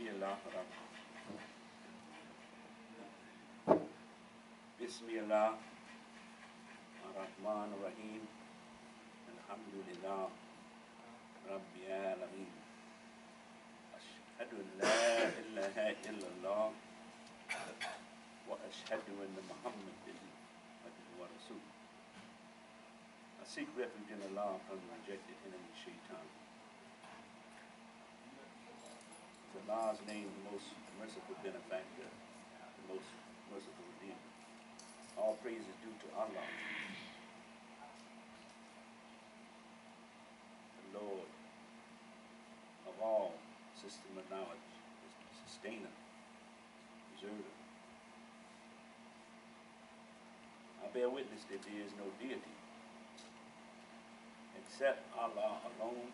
Bismillah Bismillah ar-Rahman ar-Rahim. Alhamdulillah Rabbil Alameen. Ashhadu an la ilaha illallah wa ashhadu anna Muhammadan abduhu wa rasuluh. I seek refuge in Allah from the rejected enemy, Shaitan. In Allah's name, the most merciful benefactor, the most merciful redeemer. All praise is due to Allah, the Lord of all system of knowledge, the sustainer, preserver. I bear witness that there is no deity except Allah alone,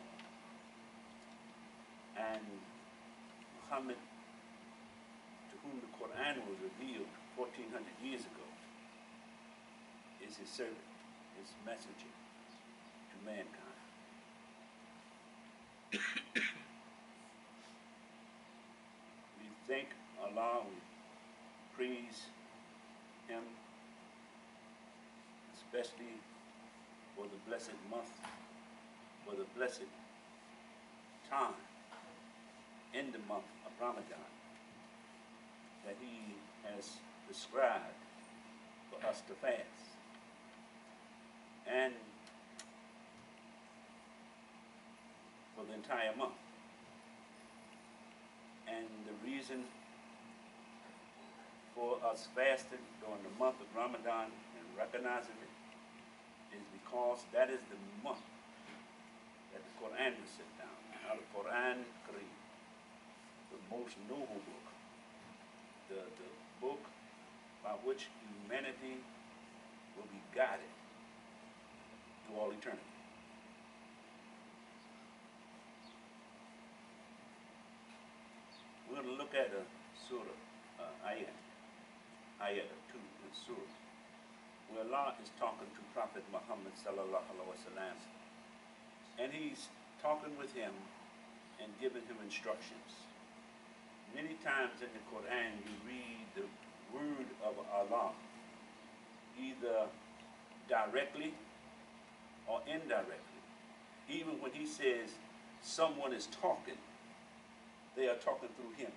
and Muhammad, to whom the Quran was revealed 1400 years ago, is his servant, his messenger to mankind. We thank Allah, we praise Him, especially for the blessed month, for the blessed time in the month of Ramadan that He has prescribed for us to fast. And for the entire month. And the reason for us fasting during the month of Ramadan and recognizing it is because that is the month that the Quran was sent down. Al-Quran Kareem, the most noble book, the book by which humanity will be guided to all eternity. We're going to look at a surah, ayat 2 in surah, where Allah is talking to Prophet Muhammad sallallahu alaihi wasallam, and He's talking with him and giving him instructions. Many times in the Quran you read the word of Allah either directly or indirectly. Even when He says someone is talking, they are talking through Him.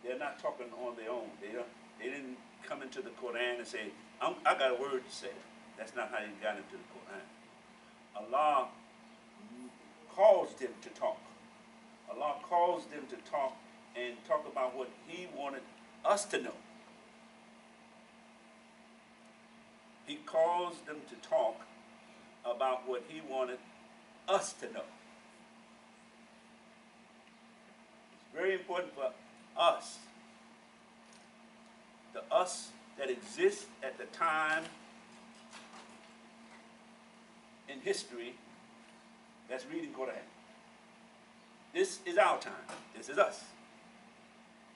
They're not talking on their own. They didn't come into the Quran and say, I got a word to say. That's not how they got into the Quran. Allah caused them to talk. Allah caused them to talk and talk about what He wanted us to know. He caused them to talk about what He wanted us to know. It's very important for us, the us that exists at the time in history that's reading Quran. This is our time. This is us.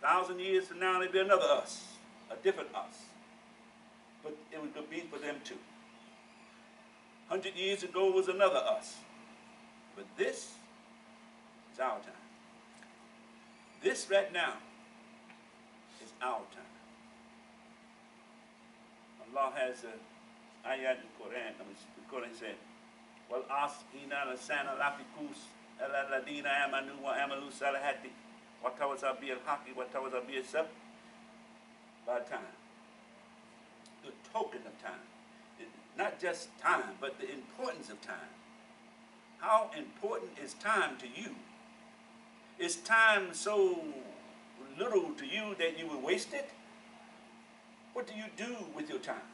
1,000 years from now, there'll be another us, a different us. But it would be for them too. 100 years ago was another us. But this is our time. This right now is our time. Allah has an ayat in Quran. The Quran said, "Wal asqina lasana lafikus ala ladina amanu wa amalu salihati wa tawasaw bil haqqi wa tawasaw bis sabr." By time, the token of time. Not just time, but the importance of time. How important is time to you? Is time so little to you that you would waste it? What do you do with your time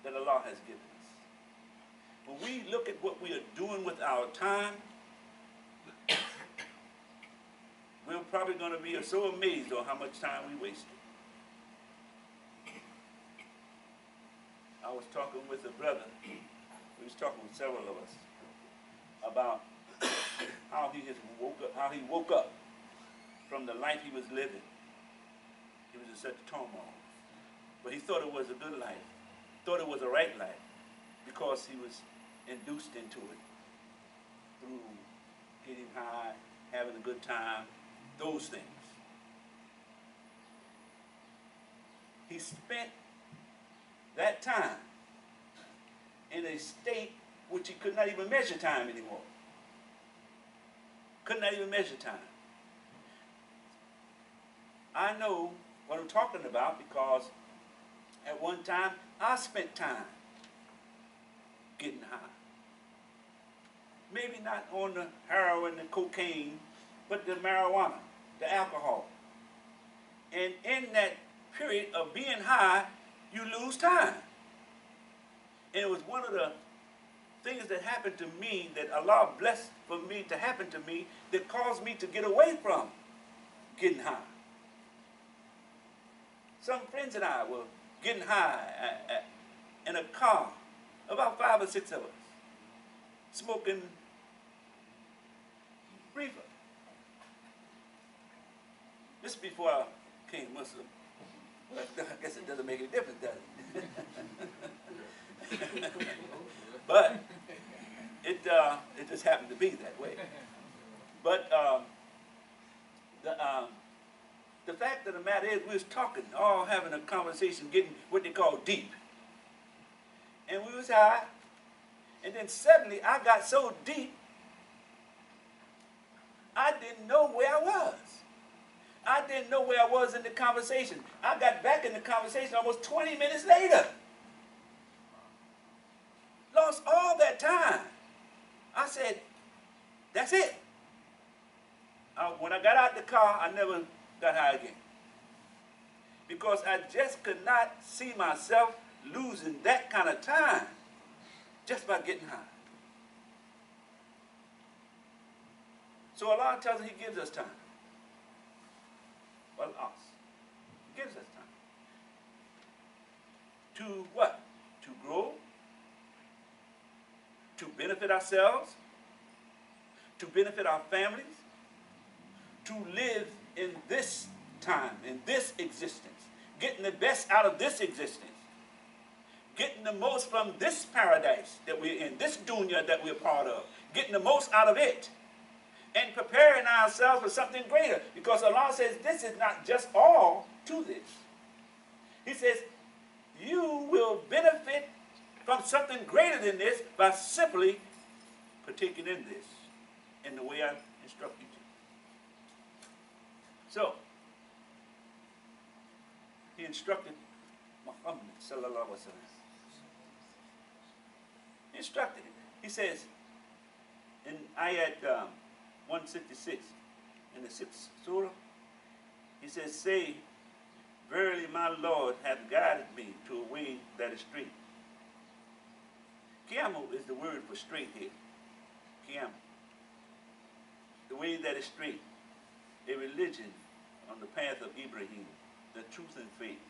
that Allah has given us? When we look at what we are doing with our time, we're probably going to be so amazed on how much time we wasted. I was talking with a brother, we was talking with several of us, about how he woke up from the life he was living. He was in such turmoil. But he thought it was a good life, thought it was a right life, because he was induced into it through getting high, having a good time, those things. He spent that time in a state which he could not even measure time anymore. Could not even measure time. I know what I'm talking about because at one time I spent time getting high. Maybe not on the heroin, the cocaine, but the marijuana, the alcohol. And in that period of being high, you lose time. And it was one of the things that happened to me that Allah blessed for me to happen to me that caused me to get away from getting high. Some friends and I were getting high in a car, about 5 or 6 of us, smoking reefer. This is before I became Muslim. But I guess it doesn't make any difference, does it? But it just happened to be that way. But the fact of the matter is, we was talking, all having a conversation, getting what they call deep. And we was high, and then suddenly I got so deep, I didn't know where I was. I didn't know where I was in the conversation. I got back in the conversation almost 20 minutes later. Lost all that time. I said, that's it. When I got out the car, I never got high again. Because I just could not see myself losing that kind of time just by getting high. So Allah tells us He gives us time. Well, us. He gives us time. To what? To grow, to benefit ourselves, to benefit our families, to live in this time, in this existence, getting the best out of this existence, getting the most from this paradise that we're in, this dunya that we're part of, getting the most out of it, and preparing ourselves for something greater. Because Allah says this is not just all to this. He says you will benefit from something greater than this by simply partaking in this in the way I instruct you to. So, He instructed Muhammad sallallahu alaihi wasallam. He instructed him. He says in ayat 166 in the 6th surah, He says, say, verily my Lord hath guided me to a way that is straight. Qiyamah is the word for straight here. Qiyamah. The way that is straight. A religion on the path of Ibrahim, the truth and faith.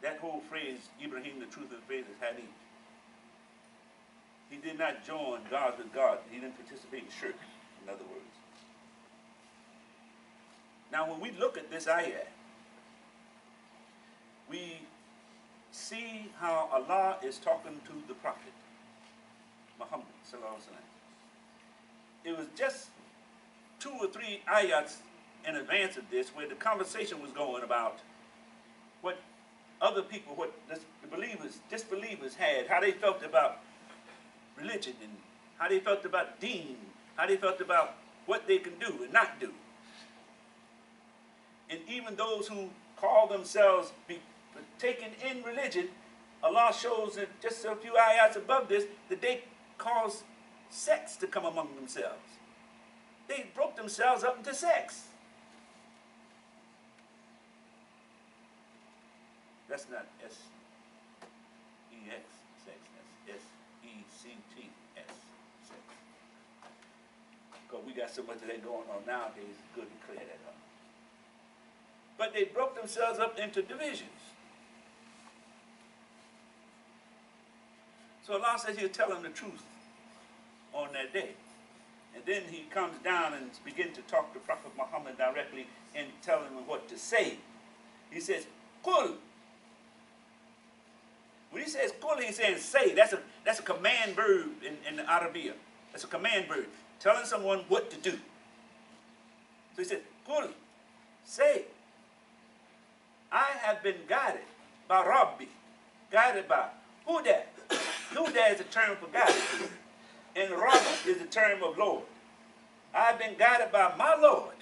That whole phrase, Ibrahim, the truth and faith, is Hadi. He did not join God with God. He didn't participate in shirk, in other words. Now, when we look at this ayah, we see how Allah is talking to the Prophet, Muhammad sallallahu alaihi wasallam. It was just 2 or 3 ayats in advance of this where the conversation was going about what other people, what the believers, disbelievers had, how they felt about religion and how they felt about deen, how they felt about what they can do and not do. And even those who call themselves taken in religion, Allah shows in just a few ayats above this that they cause sex to come among themselves. They broke themselves up into sex. That's not S-E-X, sex. That's S-E-C-T-S, sex. Because we got so much of that going on nowadays, it's good to clear that up. But they broke themselves up into divisions. So Allah says He'll tell them the truth on that day. And then He comes down and begins to talk to Prophet Muhammad directly and tell him what to say. He says, Qul. When He says Qul, He's saying say. That's a command verb in the Arabiya. That's a command verb. Telling someone what to do. So He said, Qul, say, I have been guided by Rabbi. Guided by Huda. Huda is a term for guidance. And Rabbi is the term of Lord. I've been guided by my Lord.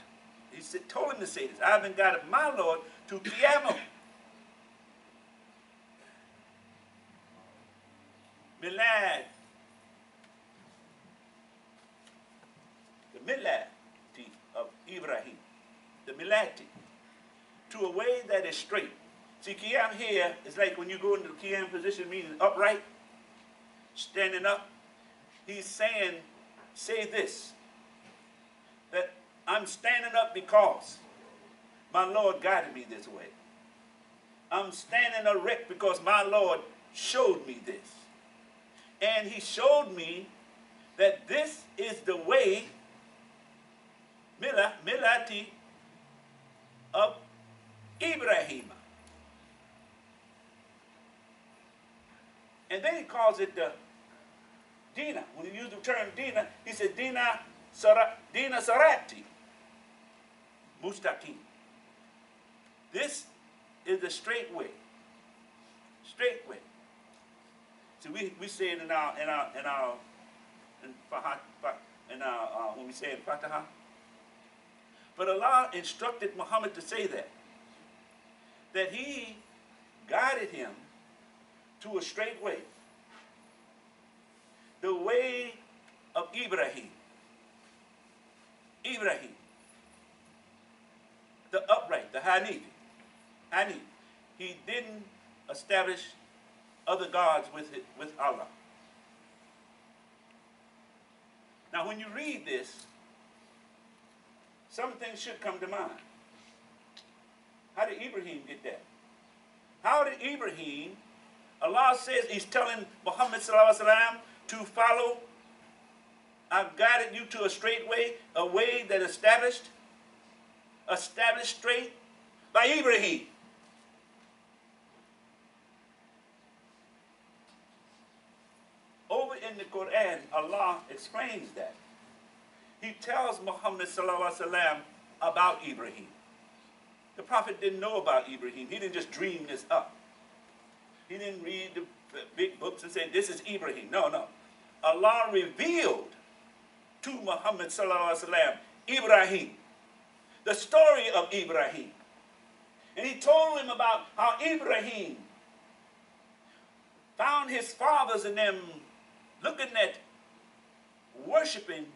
He said, told him to say this. I've been guided by my Lord to Qiyamah. Milad. The milati of Ibrahim. The milati. To a way that is straight. See, Qiyam here is like when you go into the Qiyam position, meaning upright, standing up. He's saying, say this, that I'm standing up because my Lord guided me this way. I'm standing erect because my Lord showed me this. And he showed me that this is the way, milati of Ibrahim. And then he calls it the Dina. When he used the term Dina, he said Dina Sarati Mustaqim. This is the straight way. Straight way. See, we say it in our when we say in Fatiha. But Allah instructed Muhammad to say that he guided him to a straight way. The way of Ibrahim. Ibrahim. The upright, the Hadi. He didn't establish other gods with Allah. Now when you read this, some things should come to mind. How did Ibrahim get that? How did Ibrahim, Allah says he's telling Muhammad sallallahu alaihi wasallam to follow, I've guided you to a straight way, a way that established straight by Ibrahim. Over in the Quran, Allah explains that. He tells Muhammad sallallahu alaihi wasallam about Ibrahim. The Prophet didn't know about Ibrahim. He didn't just dream this up. He didn't read the big books and say, this is Ibrahim. No. Allah revealed to Muhammad sallallahu alaihi wasallam Ibrahim, the story of Ibrahim. And he told him about how Ibrahim found his fathers and them looking at worshiping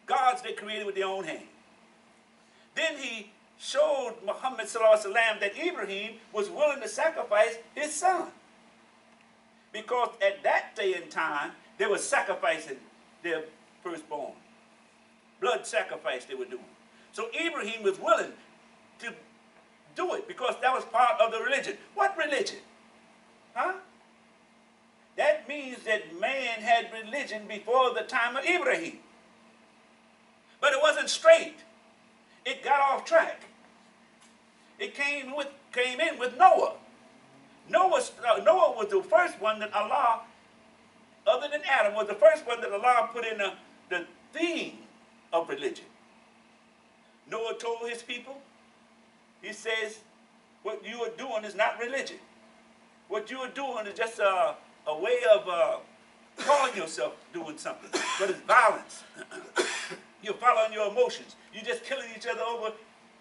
gods they created with their own hand. Then he showed Muhammad sallallahu alaihi wasallam that Ibrahim was willing to sacrifice his son. Because at that day and time, they were sacrificing their firstborn. Blood sacrifice they were doing. So Ibrahim was willing to do it because that was part of the religion. What religion? Huh? That means that man had religion before the time of Ibrahim. But it wasn't straight. It got off track. It came in with Noah. Noah was the first one that Allah, other than Adam, was the first one that Allah put in the theme of religion. Noah told his people, he says, what you are doing is not religion. What you are doing is just a way of calling yourself doing something, but it's violence. You're following your emotions. You're just killing each other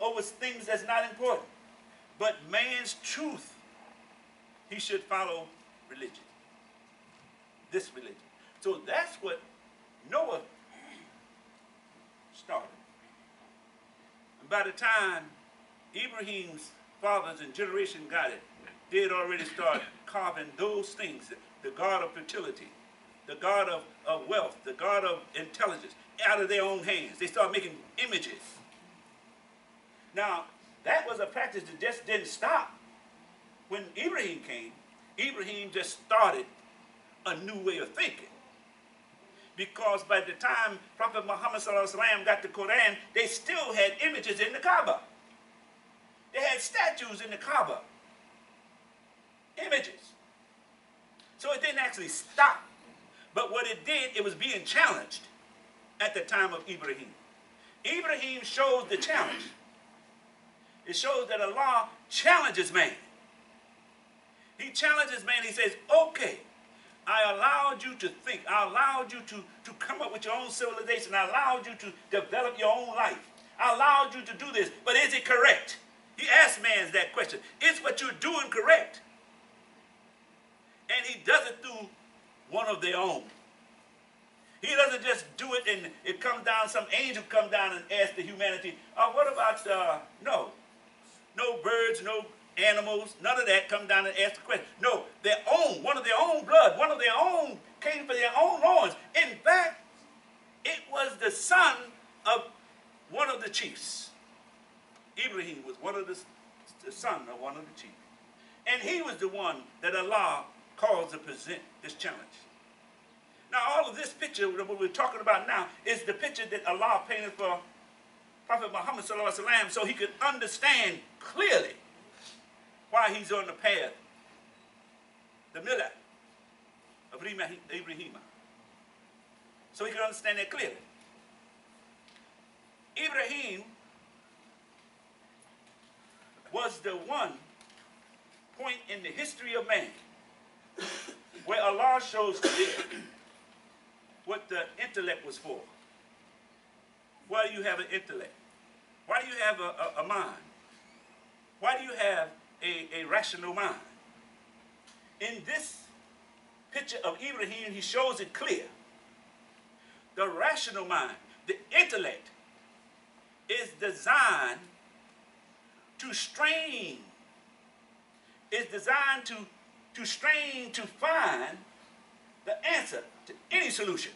over things that's not important. But man's truth, he should follow religion. This religion. So that's what Noah started. And by the time Ibrahim's fathers and generation got it, they had already started carving those things, the god of fertility, the god of wealth, the god of intelligence, out of their own hands. They started making images. Now, that was a practice that just didn't stop. When Ibrahim came, Ibrahim just started a new way of thinking. Because by the time Prophet Muhammad got the Quran, they still had images in the Kaaba. They had statues in the Kaaba. Images. So it didn't actually stop. But what it did, it was being challenged at the time of Ibrahim. Ibrahim showed the challenge. it shows that Allah challenges man. He challenges man. He says, okay, I allowed you to think. I allowed you to come up with your own civilization. I allowed you to develop your own life. I allowed you to do this, but is it correct? He asked man that question. Is what you're doing correct? And he does it through one of their own. He doesn't just do it and it comes down, some angel come down and ask the humanity, what about, no birds, no animals, none of that come down and ask the question. No, their own, one of their own blood, one of their own came for their own loins. In fact, it was the son of one of the chiefs. Ibrahim was one of the son of one of the chiefs. And he was the one that Allah calls to present this challenge. Now, all of this picture that we're talking about now is the picture that Allah painted for Prophet Muhammad ﷺ so he could understand clearly why he's on the path, the millah of Ibrahim. So he could understand that clearly. Ibrahim was the one point in the history of man where Allah shows clear what the intellect was for. Why do you have an intellect? Why do you have a mind? Why do you have a rational mind? In this picture of Ibrahim, he shows it clear. The rational mind, the intellect, is designed to strain, is designed to strain to find the answer to any solution.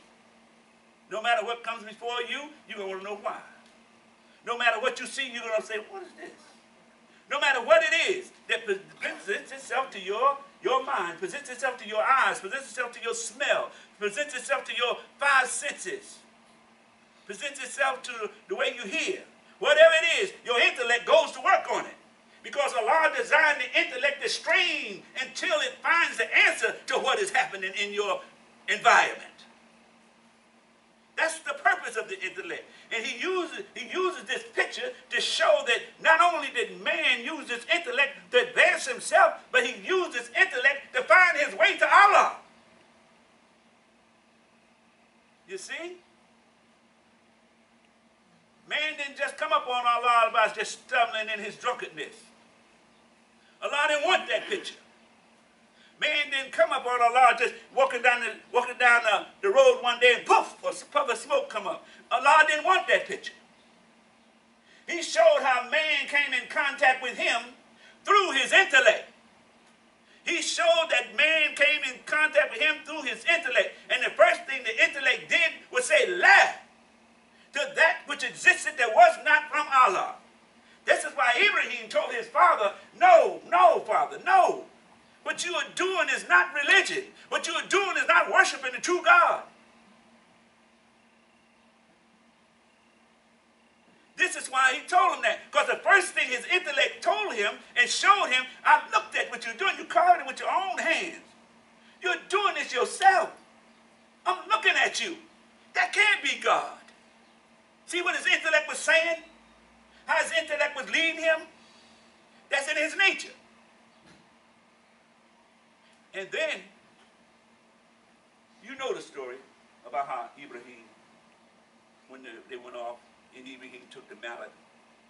No matter what comes before you, you're going to want to know why. No matter what you see, you're going to say, what is this? No matter what it is that presents itself to your mind, presents itself to your eyes, presents itself to your smell, presents itself to your five senses, presents itself to the way you hear. Whatever it is, your intellect goes to work on it. Because Allah designed the intellect to strain until it finds the answer to what is happening in your environment. That's the purpose of the intellect. And he uses this picture to show that not only did man use his intellect to advance himself, but he used his intellect to find his way to Allah. You see? Man didn't just come up on Allah by just stumbling in his drunkenness. Allah didn't want that picture. Man didn't come up on Allah just walking down the road one day and poof, a puff of smoke come up. Allah didn't want that picture. He showed how man came in contact with him through his intellect. He showed that man came in contact with him through his intellect. And the first thing the intellect did was say, la, to that which existed that was not from Allah. This is why Ibrahim told his father, no, no, father, no. What you are doing is not religion. What you are doing is not worshiping the true God. This is why he told him that. Because the first thing his intellect told him and showed him, I looked at what you're doing. You carved it with your own hands. You're doing this yourself. I'm looking at you. That can't be God. See what his intellect was saying? How his intellect was leading him? That's in his nature. And then, you know the story about how Ibrahim, when they went off, and Ibrahim took the mallet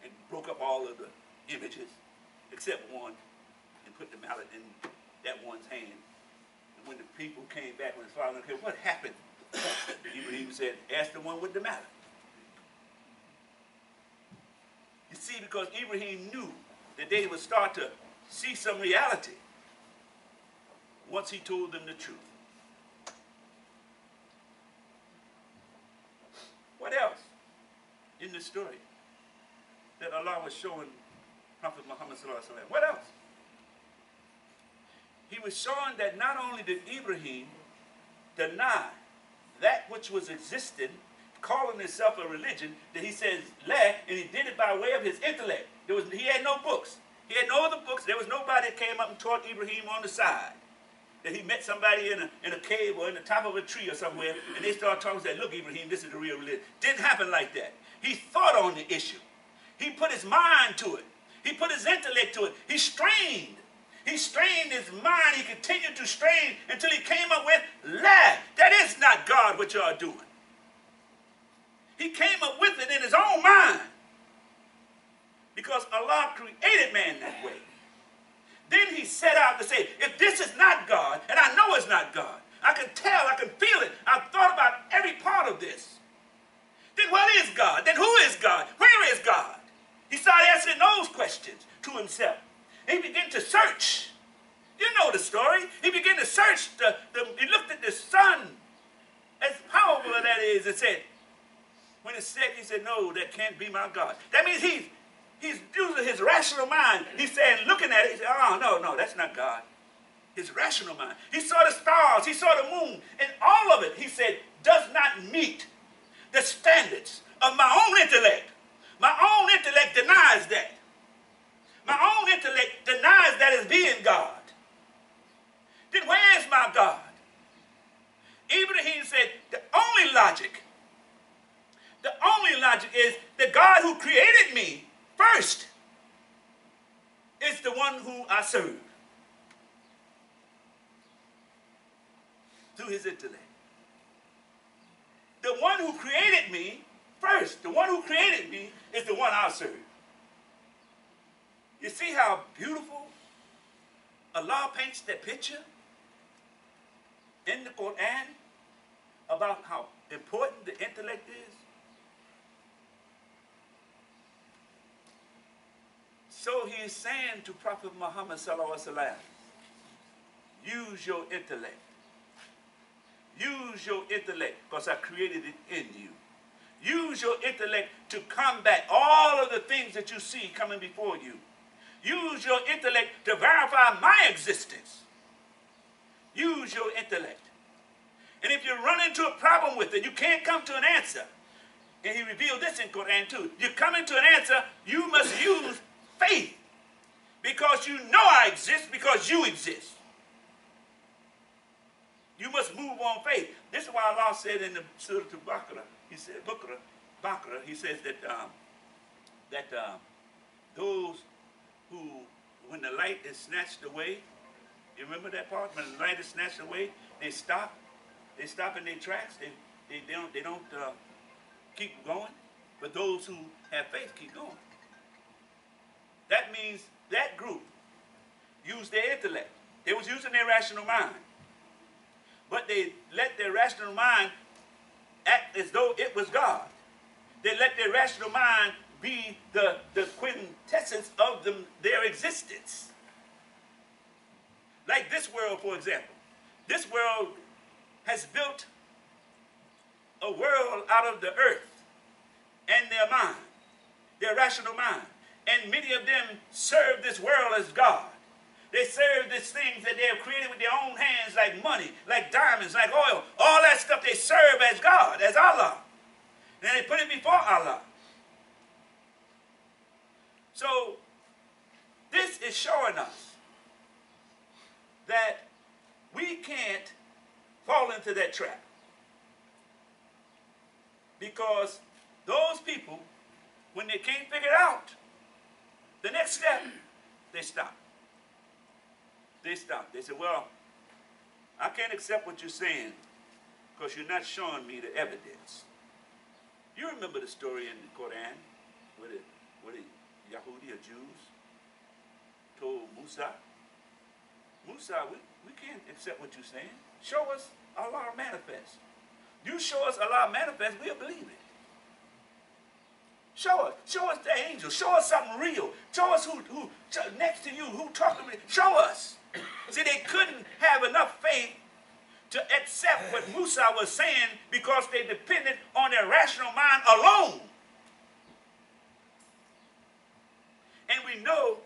and broke up all of the images, except one, and put the mallet in that one's hand. And when the people came back, when his father came, what happened? Ibrahim said, ask the one with the mallet. You see, because Ibrahim knew that they would start to see some reality once he told them the truth. What else in the story that Allah was showing Prophet Muhammad ﷺ? What else? He was showing that not only did Ibrahim deny that which was existing, calling himself a religion, that he says, la, and he did it by way of his intellect. He had no books. He had no other books. There was nobody that came up and taught Ibrahim on the side. That he met somebody in a cave or in the top of a tree or somewhere, and they started talking and said, look, Ibrahim, this is the real religion. Didn't happen like that. He thought on the issue. He put his mind to it. He put his intellect to it. He strained. He strained his mind. He continued to strain until he came up with, lie. That is not God what you are doing. He came up with it in his own mind. Because Allah created man that way. Then he set out to say, if this is not God, and I know it's not God, I can tell, I can feel it, I've thought about every part of this. Then what is God? Then who is God? Where is God? He started answering those questions to himself. And he began to search. You know the story. He began to search. He looked at the sun, as powerful as that is, and said, when it said, he said, no, that can't be my God. That means he's using his rational mind. He's saying, looking at it, he said, oh, no, that's not God. His rational mind. He saw the stars, he saw the moon, and all of it, he said, does not meet the standards of my own intellect. My own intellect denies that. My own intellect denies that as being God. Then where is my God? Ibrahim said, the only logic is the God who created me first is the one who I serve. Through his intellect. The one who created me first, the one who created me is the one I serve. You see how beautiful Allah paints that picture in the Quran about how important the intellect is? So he is saying to Prophet Muhammad sallallahu alaihi wasallam, use your intellect. Use your intellect because I created it in you. Use your intellect to combat all of the things that you see coming before you. Use your intellect to verify my existence. Use your intellect. And if you run into a problem with it, you can't come to an answer. And he revealed this in Quran too. You come into an answer, you must use faith. Because you know I exist because you exist. You must move on faith. This is why Allah said in the Surah Al-Baqarah, he said, Baqarah, he says that those who, when the light is snatched away, you remember that part? When the light is snatched away, they stop in their tracks. They don't keep going. But those who have faith keep going. That means that group used their intellect. They was using their rational mind. But they let their rational mind act as though it was God. They let their rational mind be the quintessence of their existence. Like this world, for example. This world has built a world out of the earth and their mind, their rational mind. And many of them serve this world as God. They serve these things that they have created with their own hands, like money, like diamonds, like oil. All that stuff they serve as God, as Allah. And they put it before Allah. So, this is showing us that we can't fall into that trap. Because those people, when they can't figure it out, the next step, they stop. They stop. They say, well, I can't accept what you're saying because you're not showing me the evidence. You remember the story in the Quran where the Yahudi or Jews told Musa, we can't accept what you're saying. Show us Allah manifest. You show us Allah manifest, we'll believe it. Show us the angel. Show us something real. Show us who next to you, who talking to me. Show us. See, they couldn't have enough faith to accept what Musa was saying because they depended on their rational mind alone. And we know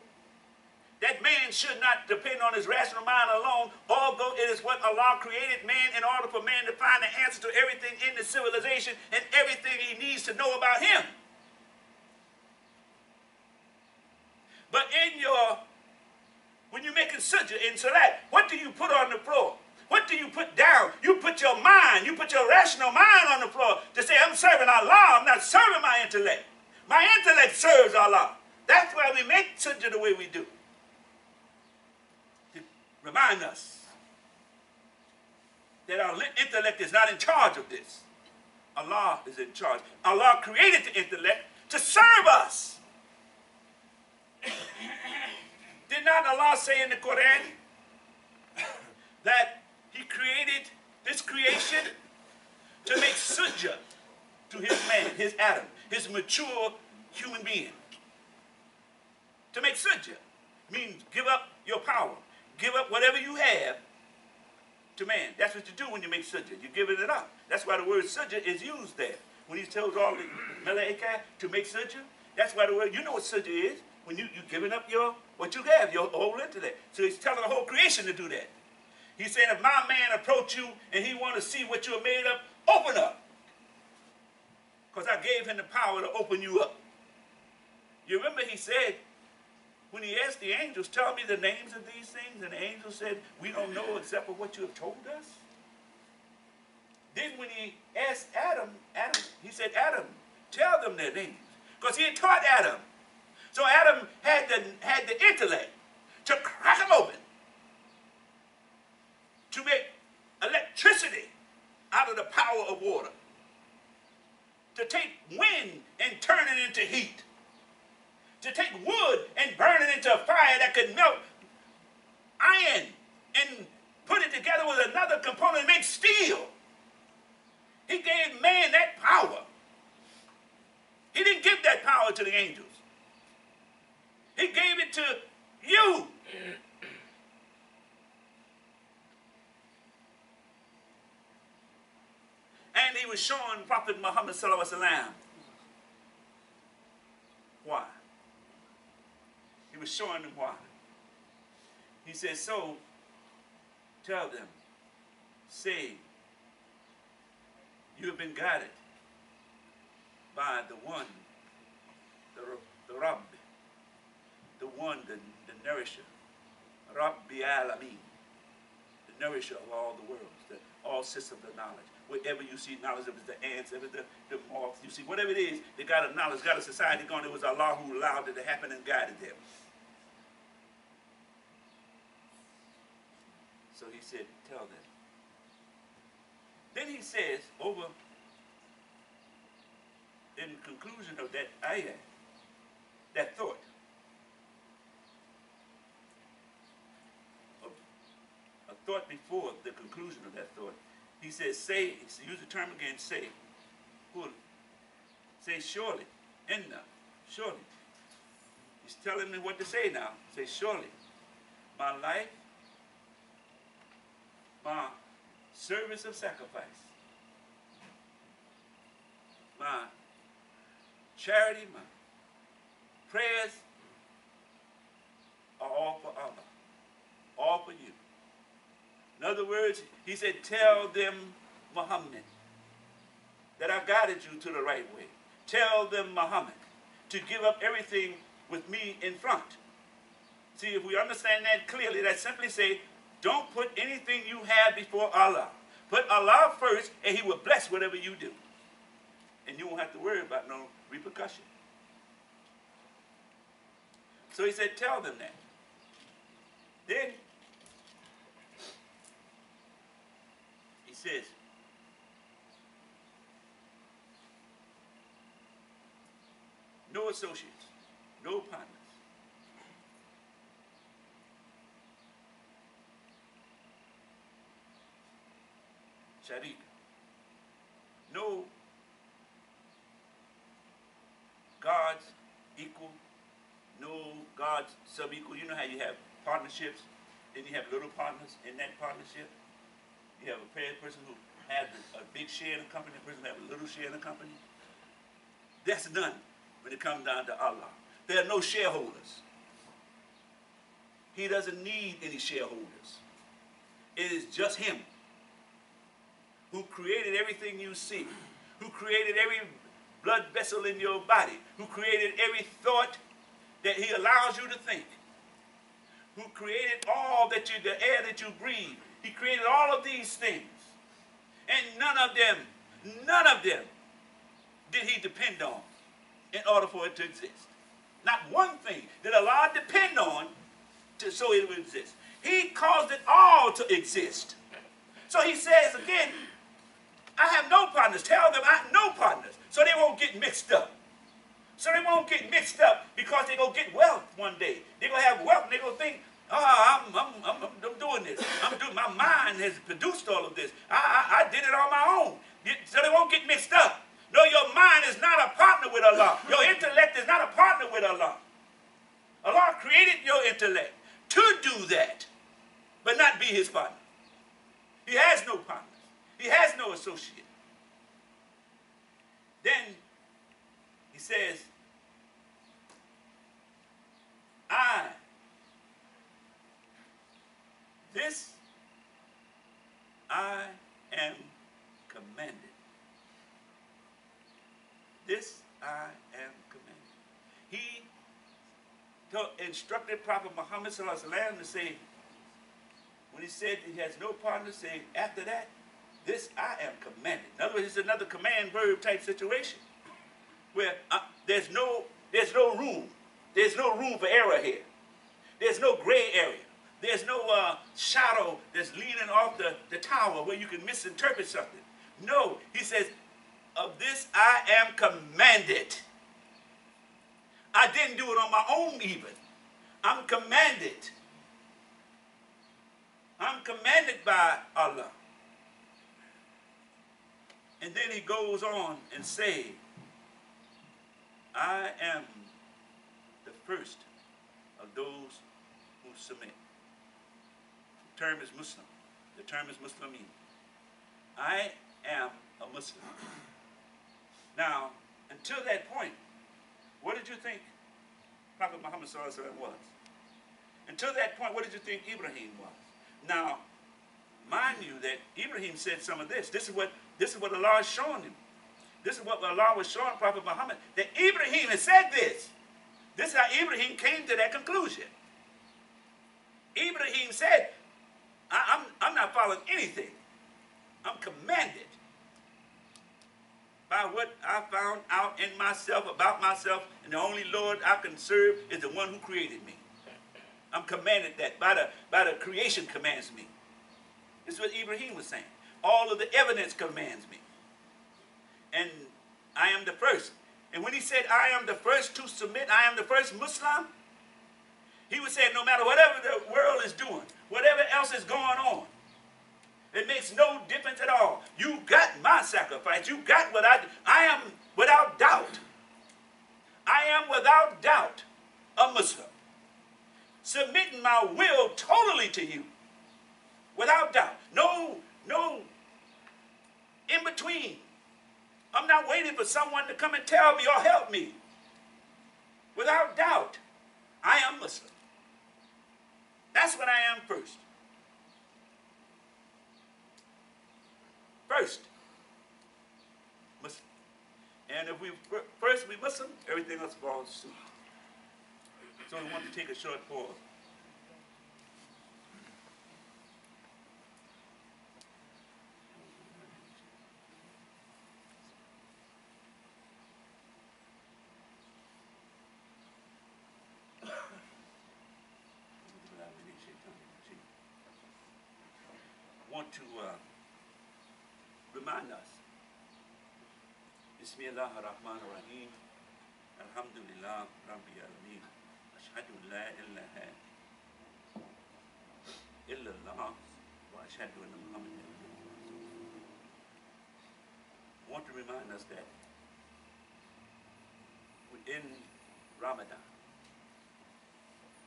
that man should not depend on his rational mind alone, although it is what Allah created man in order for man to find the answer to everything in the civilization and everything he needs to know about him. But when you're making sujood in salat, what do you put on the floor? What do you put down? You put your mind, you put your rational mind on the floor to say, I'm serving Allah, I'm not serving my intellect. My intellect serves Allah. That's why we make sunnah the way we do. To remind us that our intellect is not in charge of this. Allah is in charge. Allah created the intellect to serve us. Did not Allah say in the Quran that He created this creation to make sunnah to His man, His Adam, His mature human being? To make sunnah means give up your power, give up whatever you have to man. That's what you do when you make sunnah. You're giving it up. That's why the word sunnah is used there. When He tells all the malaika to make sunnah, that's why the word, you know what sunnah is. When you're giving up what you have, your whole intellect. So He's telling the whole creation to do that. He's saying, if my man approach you and he want to see what you're made of, open up. Because I gave him the power to open you up. You remember He said, when He asked the angels, tell me the names of these things, and the angels said, we don't know except for what you have told us. Then when He asked Adam, He said, Adam, tell them their names. Because He had taught Adam. So Adam had the intellect to crack them open, to make electricity out of the power of water, to take wind and turn it into heat, to take wood and burn it into a fire that could melt iron and put it together with another component and make steel. He gave man that power. He didn't give that power to the angels. He gave it to you. And He was showing Prophet Muhammad sallallahu alaihi wasallam why. He was showing them why. He said, so tell them, say, you have been guided by the one, the Rabb, the one, the nourisher, Rabbi Alameen, the nourisher of all the worlds, all systems of knowledge. Wherever you see knowledge, if it's the ants, if it's the moths, you see, whatever it is, they got a knowledge, got a society going. It was Allah who allowed it to happen and guided them. So He said, tell them. Then He says, over in conclusion of that ayah, that thought, a thought before the conclusion of that thought, He says, say, use the term again, say, say surely, inna, surely. He's telling me what to say now. Say surely, my life, my service of sacrifice, my charity, my prayers are all for Allah, all for you. In other words, He said, tell them, Muhammad, that I guided you to the right way. Tell them, Muhammad, to give up everything with me in front. See, if we understand that clearly, that simply say, don't put anything you have before Allah. Put Allah first, and He will bless whatever you do. And you won't have to worry about no repercussion. So He said, tell them that. Then He says, no associates, no partners. Shahid. No God's equal, no God's sub-equal. You know how you have partnerships, then you have little partners in that partnership. You have a person who has a big share in the company, a person who has a little share in the company. That's none when it comes down to Allah. There are no shareholders. He doesn't need any shareholders. It is just Him who created everything you see, who created every blood vessel in your body, who created every thought that He allows you to think, who created all that the air that you breathe. He created all of these things. And none of them did He depend on in order for it to exist. Not one thing did Allah depend on so it would exist. He caused it all to exist. So he says again, I have no partners. Tell them I have no partners. So they won't get mixed up. So they won't get mixed up because they're going to get wealth one day. They're going to have wealth and they're going to think, oh, I'm doing this. My mind has produced all of this. I did it on my own. So they won't get mixed up. No, your mind is not a partner with Allah. Your intellect is not a partner with Allah. Allah created your intellect to do that, but not be his partner. He has no partners. He has no associate. Then he says, this I am commanded. This I am commanded. He instructed Prophet Muhammad sallallahu alaihi wasallam to say, when he said he has no partner, say after that, this I am commanded. In other words, it's another command verb type situation where there's no room. There's no room for error here. There's no gray area. There's no shadow that's leaning off the tower where you can misinterpret something. No, he says, of this I am commanded. I didn't do it on my own even. I'm commanded. I'm commanded by Allah. And then he goes on and say, I am the first of those who submit. The term is Muslim. The term is Muslimin. I am a Muslim. Now, until that point, what did you think Prophet Muhammad sallallahu alaihi wasallam was? Until that point, what did you think Ibrahim was? Now, mind you that Ibrahim said some of this. This is what Allah is showing him. This is what Allah was showing Prophet Muhammad, that Ibrahim has said this. This is how Ibrahim came to that conclusion. Ibrahim said, I'm not following anything. I'm commanded by what I found out in myself, about myself, and the only Lord I can serve is the one who created me. I'm commanded that by the creation commands me. This is what Ibrahim was saying. All of the evidence commands me. And I am the first. And when he said, I am the first to submit, I am the first Muslim, he was saying no matter whatever the world is doing, whatever else is going on, it makes no difference at all. You got my sacrifice. You got what I do. I am without doubt. I am without doubt a Muslim. Submitting my will totally to you. Without doubt. No in between. I'm not waiting for someone to come and tell me or help me. Without doubt, I am Muslim. That's what I am first. First, Muslim. And if we first be Muslim, everything else falls suit. So we want to take a short pause. Want to remind us. Bismillah ar-Rahman ar-Rahim. Alhamdulillah Rabbil Alameen. Ashhadu la ilaha illallah wa ashhadu anna Muhammadan Rasulullah. Want to remind us that within Ramadan,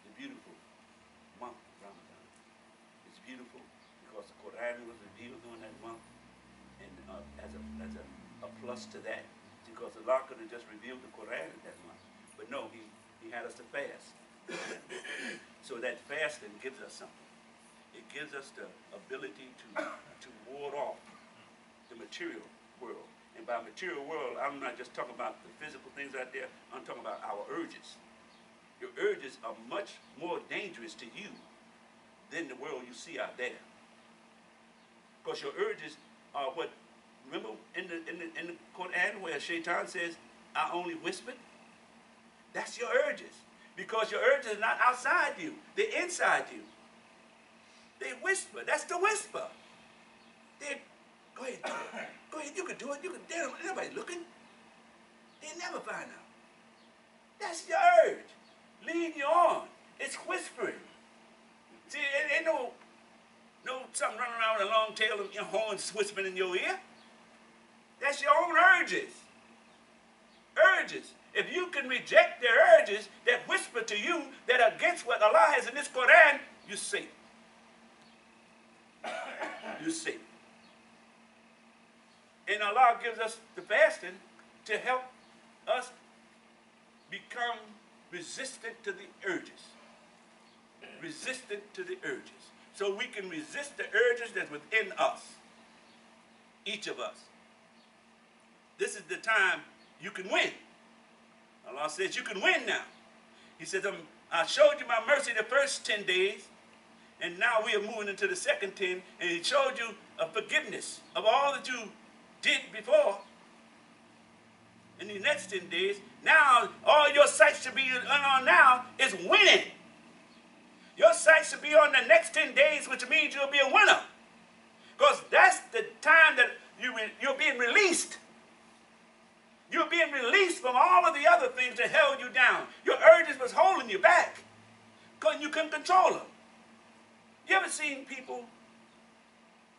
the beautiful month Ramadan, it's beautiful because the Quran was revealed during that month, and as a plus to that, because Allah could have just revealed the Quran in that month, but no, He had us to fast. So that fasting gives us something. It gives us the ability to ward off the material world, and by material world, I'm not just talking about the physical things out there. I'm talking about our urges. Your urges are much more dangerous to you than the world you see out there. Because your urges are what, remember in the Quran where Shaitan says, I only whispered? That's your urges. Because your urges are not outside you. They're inside you. They whisper. That's the whisper. They, go ahead, do it. Go ahead, you can do it. You can do it. Nobody's looking. They never find out. That's your urge. Lead you on. It's whispering. See, ain't no something running around with a long tail of your horns whispering in your ear. That's your own urges. Urges. If you can reject the urges that whisper to you that are against what Allah has in this Quran, you're safe. You're safe. And Allah gives us the fasting to help us become resistant to the urges. Resistant to the urges. So we can resist the urges that's within us. Each of us. This is the time you can win. Allah says you can win now. He says, I showed you my mercy the first 10 days, and now we are moving into the second 10, and He showed you a forgiveness of all that you did before. In the next 10 days, now all your sights should be on now is winning. Your sights should be on the next 10 days, which means you'll be a winner. Because that's the time that you're being released. You're being released from all of the other things that held you down. Your urges was holding you back because you couldn't control them. You ever seen people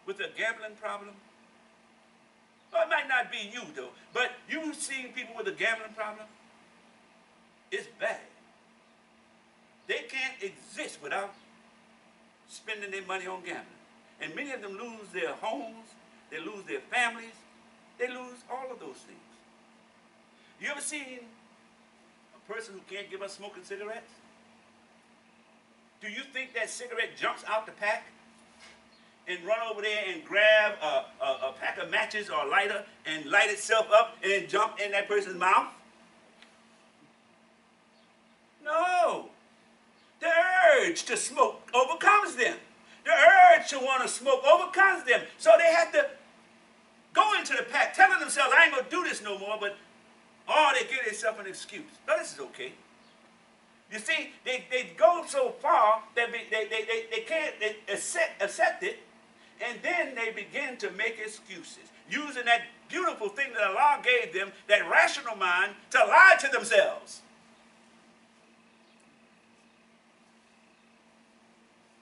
with a gambling problem? Well, it might not be you, though, but you've seen people with a gambling problem? It's bad. They can't exist without spending their money on gambling. And many of them lose their homes, they lose their families, they lose all of those things. You ever seen a person who can't give up smoking cigarettes? Do you think that cigarette jumps out the pack and run over there and grab a pack of matches or a lighter and light itself up and then jump in that person's mouth? No. The urge to smoke overcomes them. The urge to want to smoke overcomes them. So they have to go into the pack telling themselves, I ain't going to do this no more, but they give themselves an excuse. No, this is okay. You see, they go so far that they can't accept it, and then they begin to make excuses, using that beautiful thing that Allah gave them, that rational mind, to lie to themselves.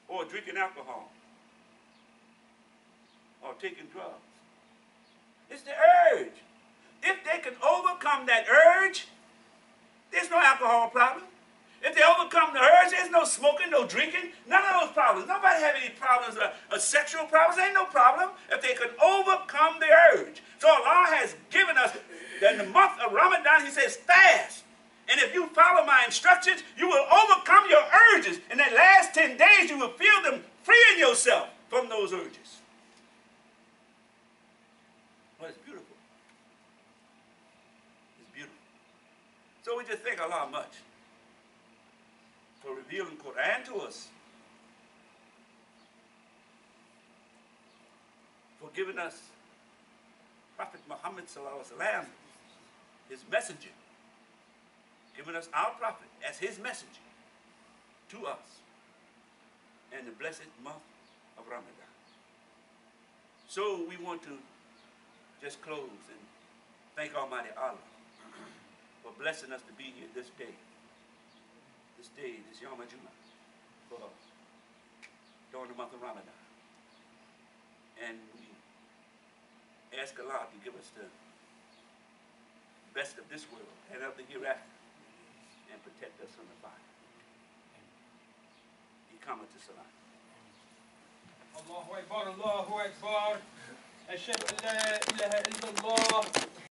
Or drinking alcohol, or taking drugs. It's the urge. If they can overcome that urge, there's no alcohol problem. If they overcome the urge, there's no smoking, no drinking, none of those problems. Nobody have any problems, sexual problems, ain't no problem if they can overcome the urge. So Allah has given us, in the month of Ramadan, He says, fast. And if you follow my instructions, you will overcome your urges. In the last 10 days, you will feel them freeing yourself from those urges. Well, it's beautiful. It's beautiful. So we just thank Allah much for revealing Quran to us, for giving us Prophet Muhammad sallallahu alaihi wasallam, His messenger, giving us our prophet as His messenger to us in the blessed month of Ramadan. So we want to just close and thank Almighty Allah for blessing us to be here this day, this Yom Jumuah, for during the month of Ramadan. And we ask Allah to give us the best of this world and of the hereafter, and protect us from the fire. Iqamat as-salat. Allahu Akbar, Allahu Akbar. Ashhadu an la ilaha illallah.